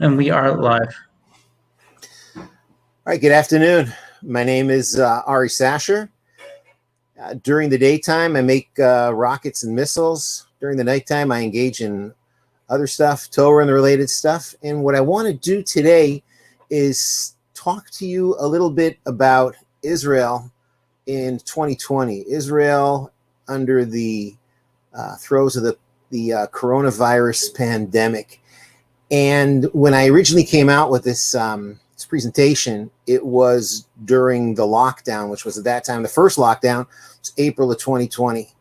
And we are live. All right, good afternoon. My name is Ari Sacher. During the daytime, I make rockets and missiles. During the nighttime, I engage in other stuff, Torah and related stuff. And what I want to do today is talk to you a little bit about Israel in 2020. Israel under the throes of the coronavirus pandemic. And when I originally came out with this presentation, it was during the lockdown, which was at that time, the first lockdown was April of 2020.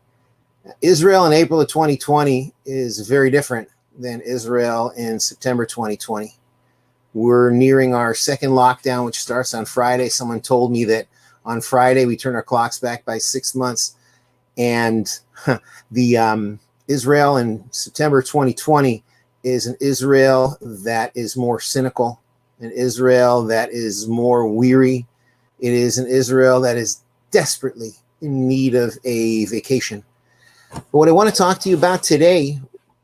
Israel in April of 2020 is very different than Israel in September 2020. We're nearing our second lockdown, which starts on Friday. Someone told me that on Friday we turn our clocks back by 6 months. And the Israel in September 2020 is an Israel that is more cynical, an Israel that is more weary. It is an Israel that is desperately in need of a vacation. But what I want to talk to you about today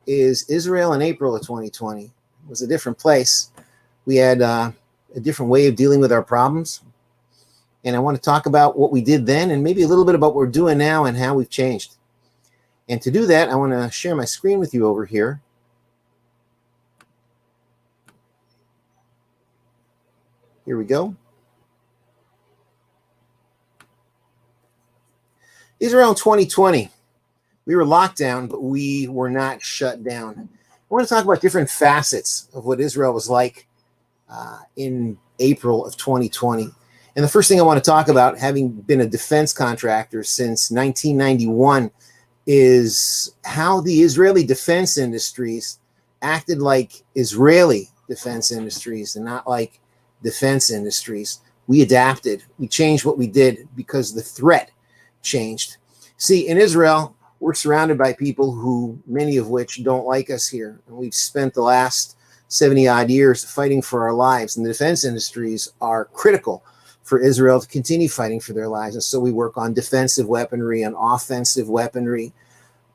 is Israel in April of 2020. It was a different place. We had a different way of dealing with our problems. And I want to talk about what we did then and maybe a little bit about what we're doing now and how we've changed. And to do that, I want to share my screen with you over here. Here we go. Israel in 2020. We were locked down, but we were not shut down. I want to talk about different facets of what Israel was like in April of 2020. And the first thing I want to talk about, having been a defense contractor since 1991, is how the Israeli defense industries acted like Israeli defense industries and not like defense industries. We adapted. We changed what we did because the threat changed. See, in Israel, we're surrounded by people who, many of which don't like us here. And we've spent the last 70 odd years fighting for our lives. And the defense industries are critical for Israel to continue fighting for their lives. And so we work on defensive weaponry and offensive weaponry.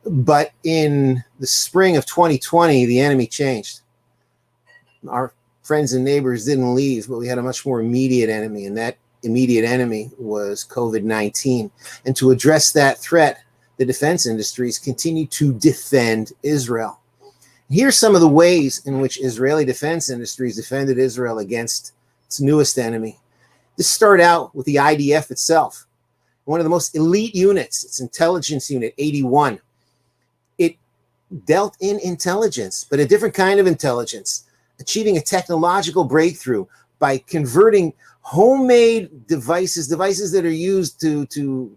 But in the spring of 2020, the enemy changed. Our friends and neighbors didn't leave, but we had a much more immediate enemy, and that immediate enemy was COVID-19. And to address that threat, the defense industries continue to defend Israel. Here's some of the ways in which Israeli defense industries defended Israel against its newest enemy. This started out with the IDF itself, one of the most elite units, its intelligence unit 81. It dealt in intelligence, but a different kind of intelligence, achieving a technological breakthrough by converting homemade devices that are used to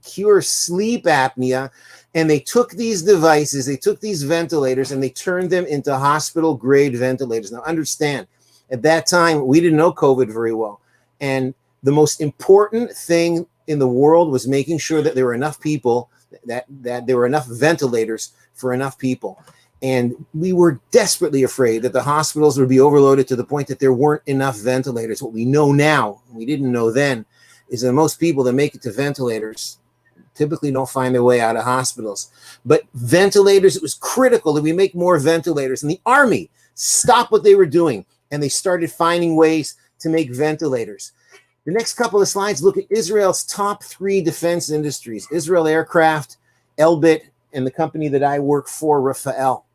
cure sleep apnea. And they took these devices, they took these ventilators, and they turned them into hospital-grade ventilators. Now, understand, at that time, we didn't know COVID very well. And the most important thing in the world was making sure that there were enough people, that there were enough ventilators for enough people. And we were desperately afraid that the hospitals would be overloaded to the point that there weren't enough ventilators. What we know now, we didn't know then, is that most people that make it to ventilators typically don't find their way out of hospitals. But ventilators, it was critical that we make more ventilators. And the army stopped what they were doing, and they started finding ways to make ventilators. The next couple of slides look at Israel's top 3 defense industries: Israel Aircraft, Elbit, and the company that I work for, Rafael.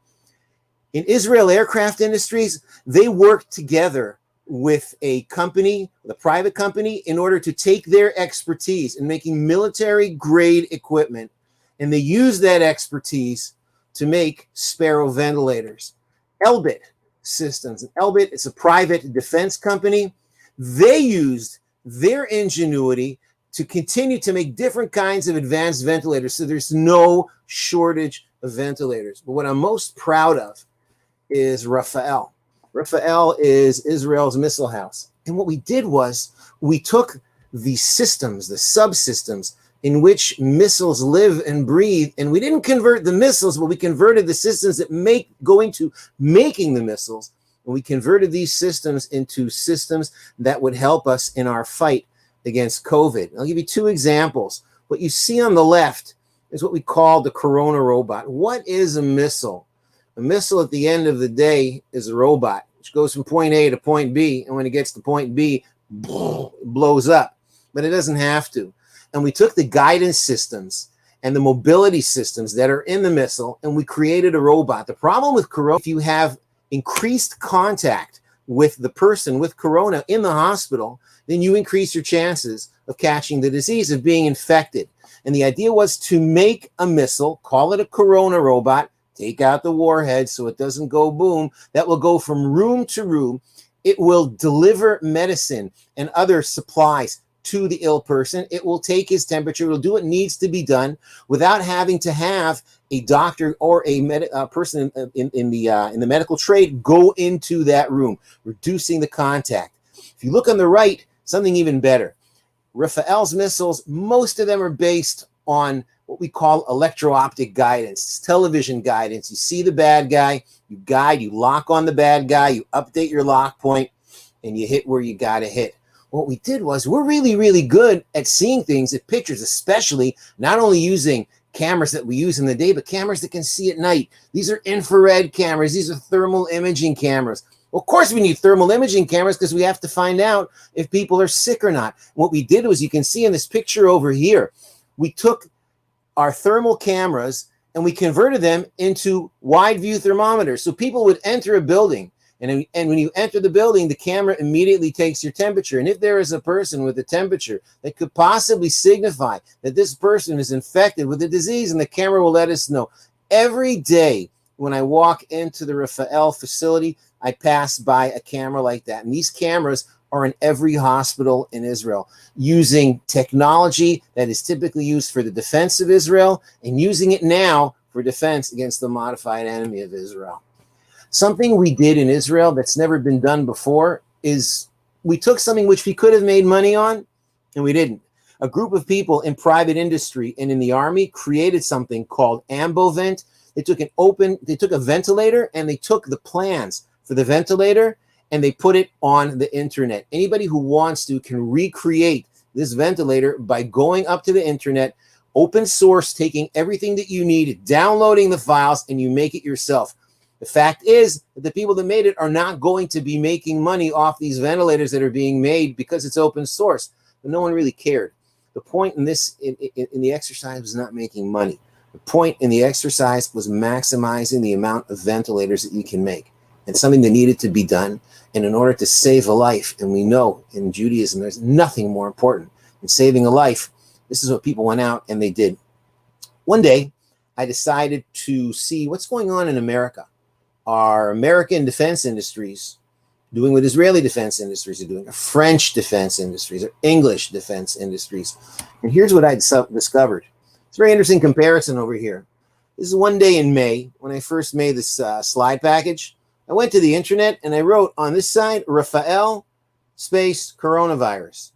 In Israel Aircraft Industries, they worked together with a company, the private company, in order to take their expertise in making military-grade equipment, and they used that expertise to make Sparrow ventilators. Elbit Systems. Elbit is a private defense company. They used their ingenuity to continue to make different kinds of advanced ventilators, so there's no shortage of ventilators. But what I'm most proud of is Rafael. Rafael is Israel's missile house. And what we did was we took the systems, the subsystems in which missiles live and breathe, and we didn't convert the missiles, but we converted the systems that go into making the missiles. And we converted these systems into systems that would help us in our fight against COVID. I'll give you 2 examples. What you see on the left is what we call the Corona robot. What is a missile? A missile at the end of the day is a robot. It which goes from point A to point B. And when it gets to point B, it blows up. But it doesn't have to. And we took the guidance systems and the mobility systems that are in the missile, and we created a robot. The problem with corona, if you have increased contact with the person with corona in the hospital, then you increase your chances of catching the disease, of being infected. And the idea was to make a missile, call it a corona robot, take out the warhead so it doesn't go boom, that will go from room to room. It will deliver medicine and other supplies to the ill person. It will take his temperature. It will do what needs to be done without having to have a doctor or a person in the medical trade go into that room, reducing the contact. If you look on the right, something even better. Rafael's missiles, most of them are based on what we call electro-optic guidance. It's television guidance. You see the bad guy, you guide, you lock on the bad guy, you update your lock point, and you hit where you got to hit. What we did was we're really, really good at seeing things, at pictures, especially not only using cameras that we use in the day, but cameras that can see at night. These are infrared cameras. These are thermal imaging cameras. Well, of course, we need thermal imaging cameras because we have to find out if people are sick or not. What we did was, you can see in this picture over here, we took our thermal cameras and we converted them into wide view thermometers. So people would enter a building, and when you enter the building, the camera immediately takes your temperature. And if there is a person with a temperature that could possibly signify that this person is infected with a disease, and the camera will let us know. Every day when I walk into the Rafael facility, I pass by a camera like that. And these cameras are in every hospital in Israel, using technology that is typically used for the defense of Israel and using it now for defense against the modified enemy of Israel. Something we did in Israel that's never been done before is we took something which we could have made money on, and we didn't. A group of people in private industry and in the army created something called AmboVent. They took a ventilator, and they took the plans for the ventilator and they put it on the internet. Anybody who wants to can recreate this ventilator by going up to the internet, open source, taking everything that you need, downloading the files, and you make it yourself. The fact is that the people that made it are not going to be making money off these ventilators that are being made because it's open source. But no one really cared. The point in the exercise was not making money. The point in the exercise was maximizing the amount of ventilators that you can make. And something that needed to be done. And in order to save a life, and we know in Judaism there's nothing more important than saving a life, this is what people went out and they did. One day, I decided to see what's going on in America. Are American defense industries doing what Israeli defense industries are doing? Are French defense industries? Or English defense industries? And here's what I discovered. It's a very interesting comparison over here. This is one day in May when I first made this slide package. I went to the internet and I wrote on this side, Rafael space coronavirus.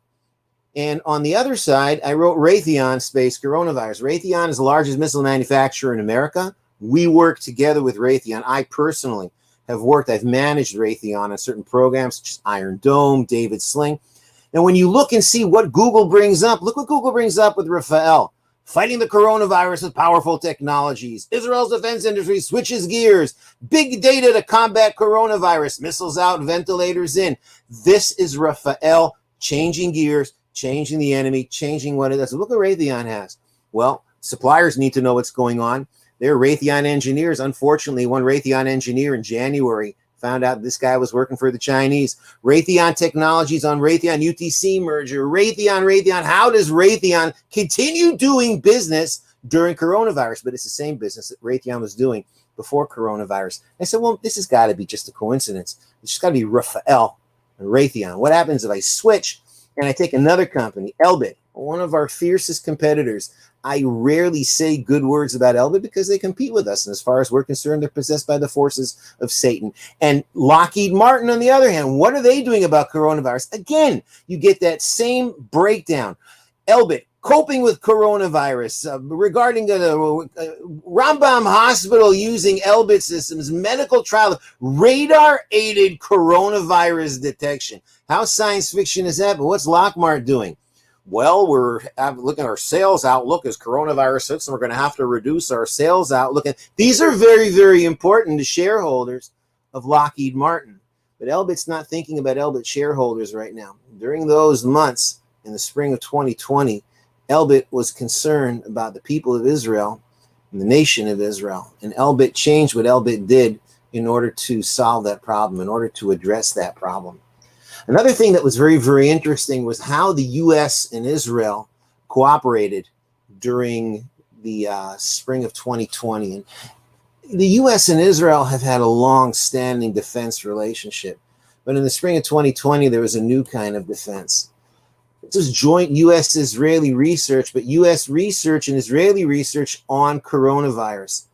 And on the other side, I wrote Raytheon space coronavirus. Raytheon is the largest missile manufacturer in America. We work together with Raytheon. I personally I've managed Raytheon on certain programs such as Iron Dome, David Sling. And when you look and see what Google brings up, look what Google brings up with Rafael. Fighting the coronavirus with powerful technologies. Israel's defense industry switches gears. Big data to combat coronavirus. Missiles out, ventilators in. This is Rafael changing gears, changing the enemy, changing what it does. Look what Raytheon has. Well, suppliers need to know what's going on. They're Raytheon engineers. Unfortunately, one Raytheon engineer in January found out this guy was working for the Chinese. Raytheon Technologies on Raytheon UTC merger. Raytheon. How does Raytheon continue doing business during coronavirus? But it's the same business that Raytheon was doing before coronavirus. I said, well, this has got to be just a coincidence. It's just got to be Rafael and Raytheon. What happens if I switch and I take another company, Elbit, one of our fiercest competitors? I rarely say good words about Elbit because they compete with us. And as far as we're concerned, they're possessed by the forces of Satan. And Lockheed Martin, on the other hand, what are they doing about coronavirus? Again, you get that same breakdown. Elbit, coping with coronavirus, regarding the Rambam Hospital using Elbit systems, medical trial, radar-aided coronavirus detection. How science fiction is that? But what's Lockmart doing? Well, we're looking at our sales outlook as coronavirus hits, and we're going to have to reduce our sales outlook. And these are very, very important to shareholders of Lockheed Martin. But Elbit's not thinking about Elbit shareholders right now. During those months in the spring of 2020, Elbit was concerned about the people of Israel and the nation of Israel. And Elbit changed what Elbit did in order to solve that problem, in order to address that problem. Another thing that was very, very interesting was how the U.S. and Israel cooperated during the spring of 2020. And the U.S. and Israel have had a long-standing defense relationship. But in the spring of 2020, there was a new kind of defense. This was joint U.S.-Israeli research, but U.S. research and Israeli research on coronavirus.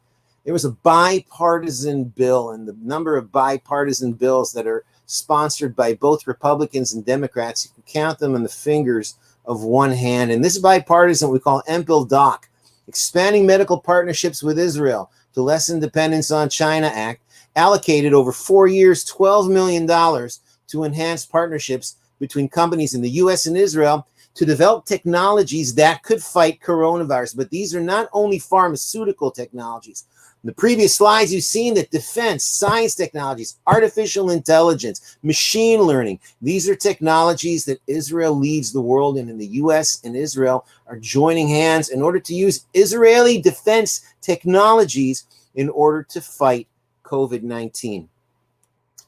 There was a bipartisan bill, and the number of bipartisan bills that are sponsored by both Republicans and Democrats, you can count them on the fingers of one hand. And this bipartisan, we call MPIL-DOC, Expanding Medical Partnerships with Israel to Lessen Dependence on China Act, allocated over 4 years, $12 million to enhance partnerships between companies in the U.S. and Israel to develop technologies that could fight coronavirus. But these are not only pharmaceutical technologies. In the previous slides, you've seen that defense, science technologies, artificial intelligence, machine learning, these are technologies that Israel leads the world in, and the U.S. and Israel are joining hands in order to use Israeli defense technologies in order to fight COVID-19.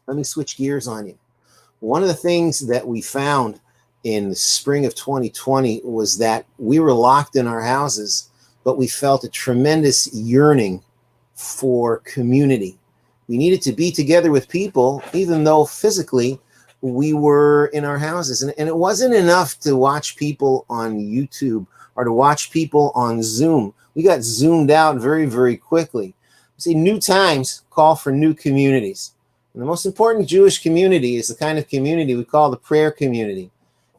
Let me switch gears on you. One of the things that we found in the spring of 2020 was that we were locked in our houses, but we felt a tremendous yearning for community. We needed to be together with people, even though physically we were in our houses. And it wasn't enough to watch people on YouTube or to watch people on Zoom. We got zoomed out very, very quickly. See, new times call for new communities. And the most important Jewish community is the kind of community we call the prayer community.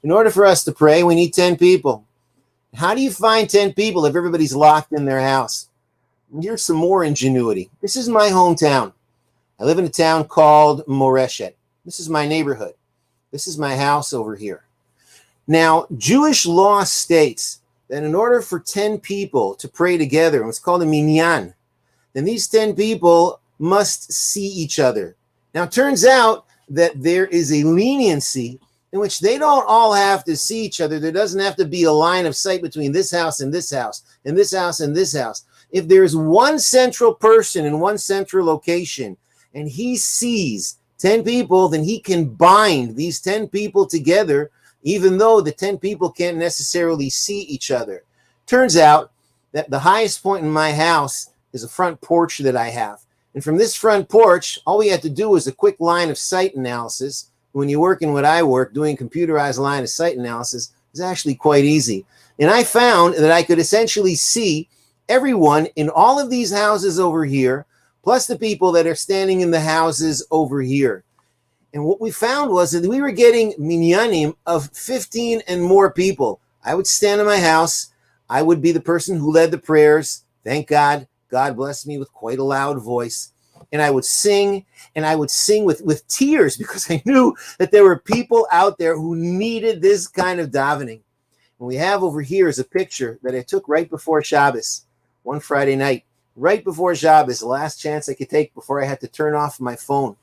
In order for us to pray, we need 10 people. How do you find 10 people if everybody's locked in their house? Here's some more ingenuity. This is my hometown. I live in a town called Moreshet. This is my neighborhood. This is my house over here. Now, Jewish law states that in order for 10 people to pray together, what's called a MINYAN, then these 10 people must see each other. Now, it turns out that there is a leniency in which they don't all have to see each other. There doesn't have to be a line of sight between this house and this house, and this house and this house. If there's one central person in one central location and he sees 10 people, then he can bind these 10 people together, even though the 10 people can't necessarily see each other. Turns out that the highest point in my house is a front porch that I have. And from this front porch, all we had to do was a quick line of sight analysis. When you work in what I work, doing computerized line of sight analysis is actually quite easy. And I found that I could essentially see everyone in all of these houses over here, plus the people that are standing in the houses over here. And what we found was that we were getting minyanim of 15 and more people. I would stand in my house. I would be the person who led the prayers. Thank God. God blessed me with quite a loud voice. And I would sing, and I would sing with tears because I knew that there were people out there who needed this kind of davening. What we have over here is a picture that I took right before Shabbos, one Friday night, right before Shabbos, the last chance I could take before I had to turn off my phone.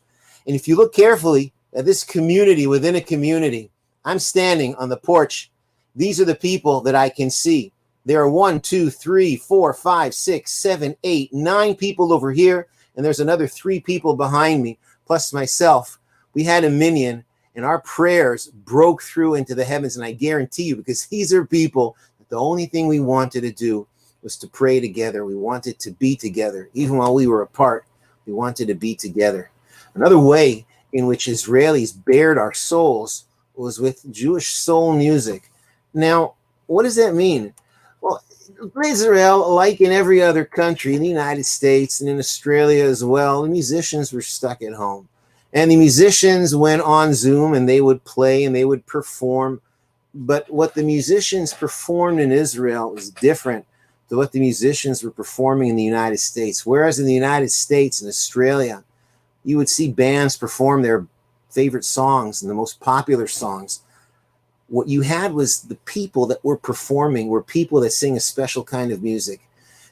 And if you look carefully at this community within a community, I'm standing on the porch. These are the people that I can see. There are 1, 2, 3, 4, 5, 6, 7, 8, 9 people over here, and there's another 3 people behind me, plus myself. We had a minyan, and our prayers broke through into the heavens, and I guarantee you, because these are people that the only thing we wanted to do was to pray together. We wanted to be together. Even while we were apart, we wanted to be together. Another way in which Israelis bared our souls was with Jewish soul music. Now, what does that mean? Well, Israel, like in every other country, in the United States and in Australia as well, the musicians were stuck at home. And the musicians went on Zoom and they would play and they would perform. But what the musicians performed in Israel was different to what the musicians were performing in the United States. Whereas in the United States and Australia, you would see bands perform their favorite songs and the most popular songs. What you had was the people that were performing were people that sing a special kind of music.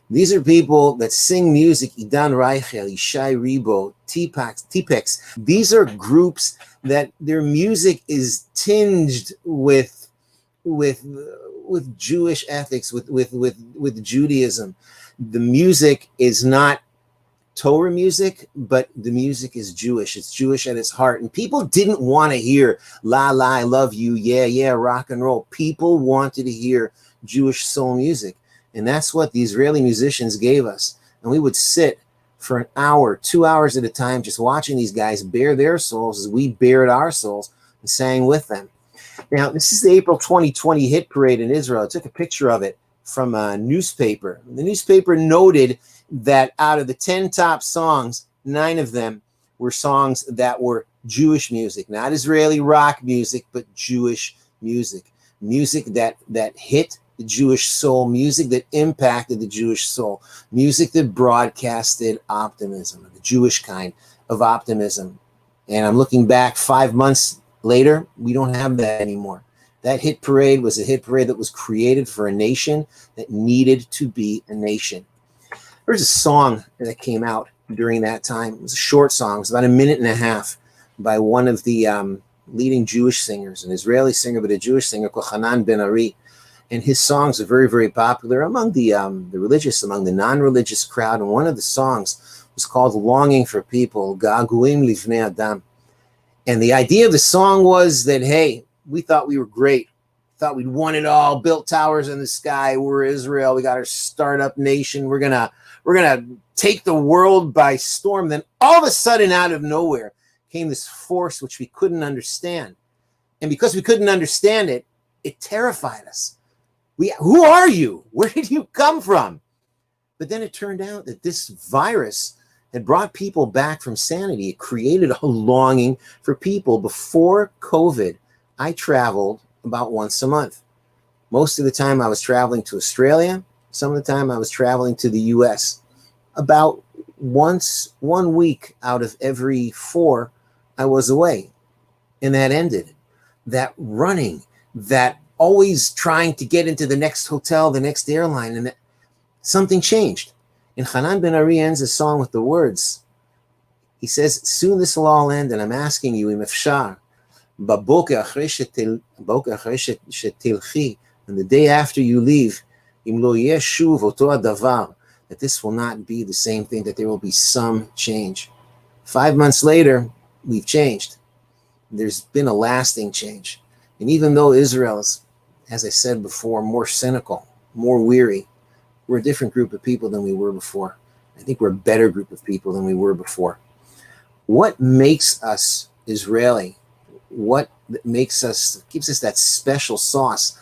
These are people that sing music, Idan Reichel, Ishai Ribo, T-Pex. These are groups that their music is tinged with Jewish ethics, with Judaism. The music is not Torah music, but the music is Jewish. It's Jewish at its heart. And people didn't want to hear la la, I love you, yeah, yeah, rock and roll. People wanted to hear Jewish soul music. And that's what the Israeli musicians gave us. And we would sit for an hour, 2 hours at a time, just watching these guys bare their souls as we bared our souls and sang with them. Now, this is the April 2020 hit parade in Israel. I took a picture of it from a newspaper. The newspaper noted that out of the 10 top songs, 9 of them were songs that were Jewish music, not Israeli rock music, but Jewish music. Music that hit the Jewish soul, music that impacted the Jewish soul, music that broadcasted optimism, the Jewish kind of optimism. And I'm looking back 5 months later, we don't have that anymore. That hit parade was a hit parade that was created for a nation that needed to be a nation. There's a song that came out during that time. It was a short song. It was about a minute and a half by one of the leading Jewish singers, an Israeli singer, but a Jewish singer called Hanan Ben Ari. And his songs are very, very popular among the religious, among the non-religious crowd. And one of the songs was called Longing for People, Gaguim Livnei Adam. And the idea of the song was that, hey, we thought we were great. Thought we'd won it all, built towers in the sky. We're Israel. We got our startup nation. We're gonna take the world by storm. Then all of a sudden, out of nowhere, came this force which we couldn't understand. And because we couldn't understand it, it terrified us. Who are you? Where did you come from? But then it turned out that this virus had brought people back from sanity. It created a longing for people. Before COVID, I traveled about once a month. Most of the time I was traveling to Australia. Some of the time I was traveling to the US. About once, 1 week out of every 4, I was away. And that ended. That running, that always trying to get into the next hotel, the next airline, and something changed. And Hanan Ben Ari ends a song with the words. He says, soon this will all end, and I'm asking you, im efshar, בבוקר אחרי שתלכי, and the day after you leave, אם לא יהיה שוב אותו הדבר, that this will not be the same thing, that there will be some change. 5 months later, we've changed. There's been a lasting change. And even though Israel is, as I said before, more cynical, more weary, we're a different group of people than we were before. I think we're a better group of people than we were before. What makes us Israeli? What makes us, gives us that special sauce?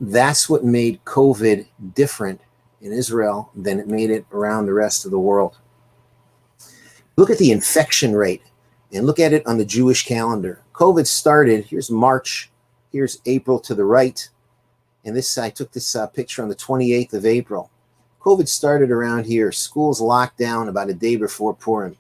That's what made COVID different in Israel than it made it around the rest of the world. Look at the infection rate and look at it on the Jewish calendar. COVID started, here's March, here's April to the right. And this, I took this picture on the 28th of April. COVID started around here. Schools locked down about a day before Purim.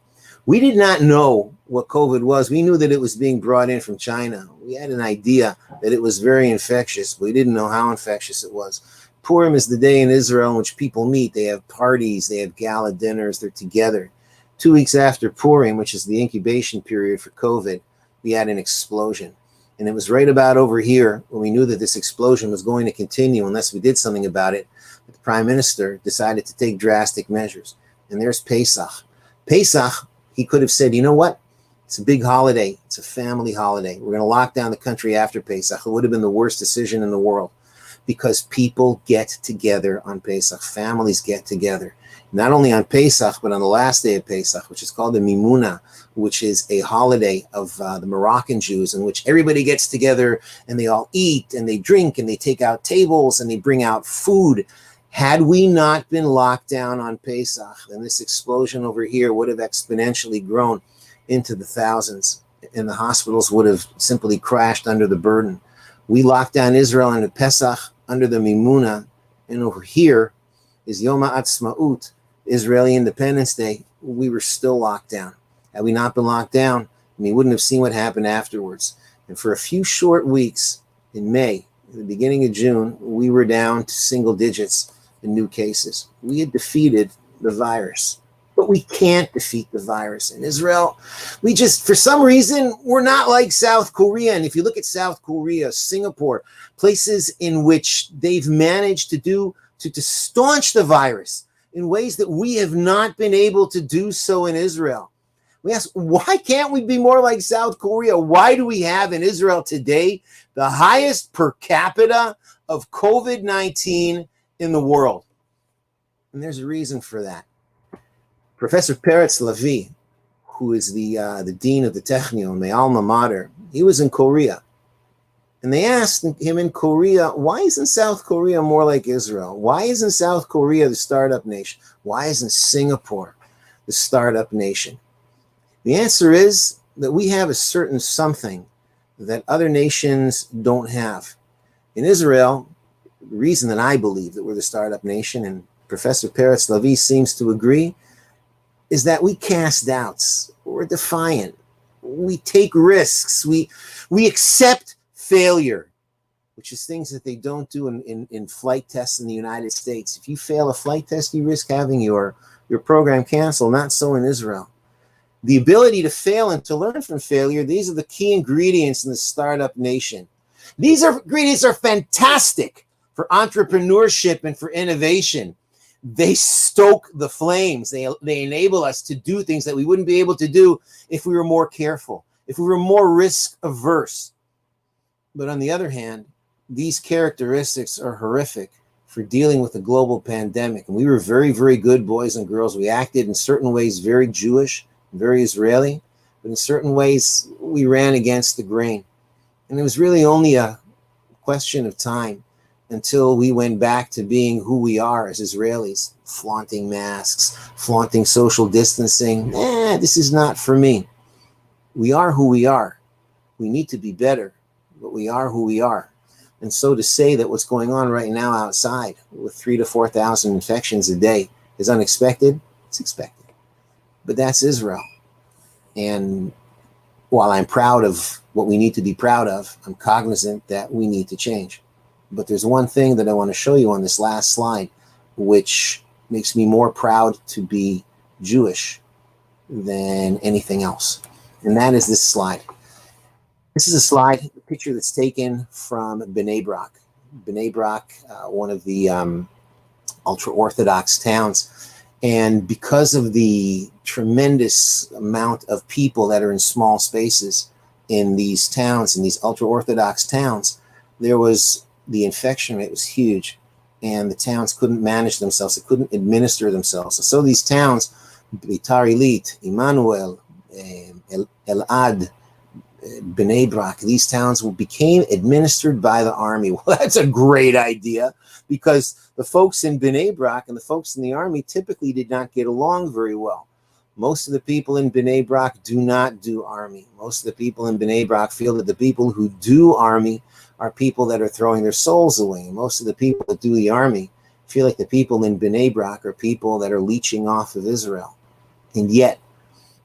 We did not know what COVID was. We knew that it was being brought in from China. We had an idea that it was very infectious, but we didn't know how infectious it was. Purim is the day in Israel in which people meet. They have parties, they have gala dinners, they're together. 2 weeks after Purim, which is the incubation period for COVID, we had an explosion. And it was right about over here when we knew that this explosion was going to continue unless we did something about it. The prime minister decided to take drastic measures. And there's Pesach. Pesach, he could have said, you know what? It's a big holiday. It's a family holiday. We're going to lock down the country after Pesach. It would have been the worst decision in the world because people get together on Pesach. Families get together. Not only on Pesach, but on the last day of Pesach, which is called the Mimuna, which is a holiday of the Moroccan Jews in which everybody gets together and they all eat and they drink and they take out tables and they bring out food. Had we not been locked down on Pesach, then this explosion over here would have exponentially grown into the thousands and the hospitals would have simply crashed under the burden. We locked down Israel under Pesach, under the Mimuna, and over here is Yom HaAtzmaut, Israeli Independence Day. We were still locked down. Had we not been locked down, we wouldn't have seen what happened afterwards. And for a few short weeks in May, at the beginning of June, we were down to single digits in new cases. We had defeated the virus, but we can't defeat the virus in Israel. We just, for some reason, we're not like South Korea. And if you look at South Korea, Singapore, places in which they've managed to staunch the virus in ways that we have not been able to do so in Israel. We ask, why can't we be more like South Korea? Why do we have in Israel today the highest per capita of COVID-19 in the world? And there's a reason for that. Professor Peretz Levi, who is the dean of the Technion, my alma mater, he was in Korea. And they asked him in Korea, why isn't South Korea more like Israel? Why isn't South Korea the startup nation? Why isn't Singapore the startup nation? The answer is that we have a certain something that other nations don't have. In Israel, the reason that I believe that we're the startup nation, and Professor Peretz Levi seems to agree, is that we cast doubts. We're defiant. We take risks. We accept failure, which is things that they don't do in flight tests in the United States. If you fail a flight test, you risk having your program canceled. Not so in Israel. The ability to fail and to learn from failure, these are the key ingredients in the startup nation. These ingredients are fantastic for entrepreneurship and for innovation. They stoke the flames. They enable us to do things that we wouldn't be able to do if we were more careful, if we were more risk averse. But on the other hand, these characteristics are horrific for dealing with a global pandemic. And we were very, very good boys and girls. We acted in certain ways very Jewish, very Israeli, but in certain ways we ran against the grain. And it was really only a question of time until we went back to being who we are as Israelis, flaunting masks, flaunting social distancing. This is not for me. We are who we are. We need to be better, but we are who we are. And so to say that what's going on right now outside with 3,000 to 4,000 infections a day is unexpected, it's expected. But that's Israel. And while I'm proud of what we need to be proud of, I'm cognizant that we need to change. But there's one thing that I want to show you on this last slide, which makes me more proud to be Jewish than anything else. And that is this slide. This is a slide, a picture that's taken from Bnei Brak. Bnei Brak, one of the ultra-Orthodox towns. And because of the tremendous amount of people that are in small spaces in these towns, in these ultra-Orthodox towns, there was the infection rate was huge, and the towns couldn't manage themselves. They couldn't administer themselves. So these towns, Beitar Illit, Emmanuel, Elad, Bnei Brak, these towns became administered by the army. Well, that's a great idea, because the folks in Bnei Brak and the folks in the army typically did not get along very well. Most of the people in Bnei Brak do not do army. Most of the people in Bnei Brak feel that the people who do army are people that are throwing their souls away. Most of the people that do the army feel like the people in Bnei Brak are people that are leeching off of Israel. And yet,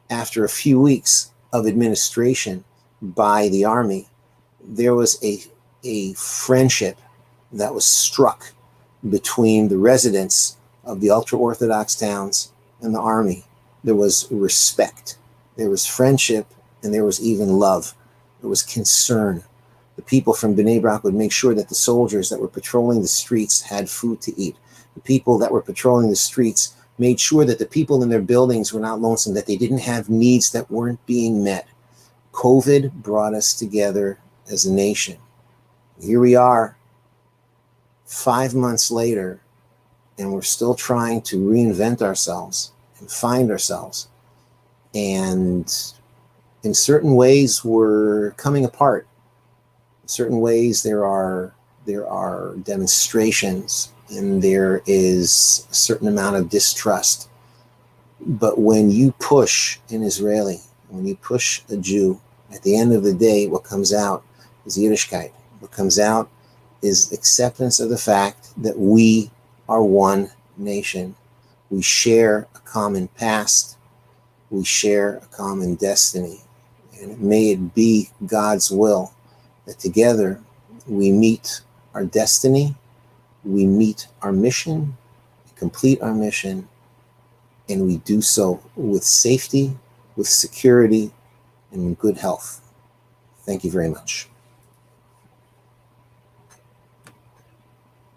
after a few weeks of administration by the army, there was a friendship that was struck between the residents of the ultra-Orthodox towns and the army. There was respect, there was friendship, and there was even love. There was concern. The people from Bnei Brak would make sure that the soldiers that were patrolling the streets had food to eat. The people that were patrolling the streets made sure that the people in their buildings were not lonesome, that they didn't have needs that weren't being met. COVID brought us together as a nation. Here we are, 5 months later, and we're still trying to reinvent ourselves and find ourselves. And in certain ways, we're coming apart. In certain ways, there are demonstrations, and there is a certain amount of distrust. But when you push an Israeli, when you push a Jew, at the end of the day, what comes out is Yiddishkeit. What comes out is acceptance of the fact that we are one nation. We share a common past. We share a common destiny. And may it be God's will that together we meet our destiny, we meet our mission, complete our mission, and we do so with safety, with security, and in good health. Thank you very much.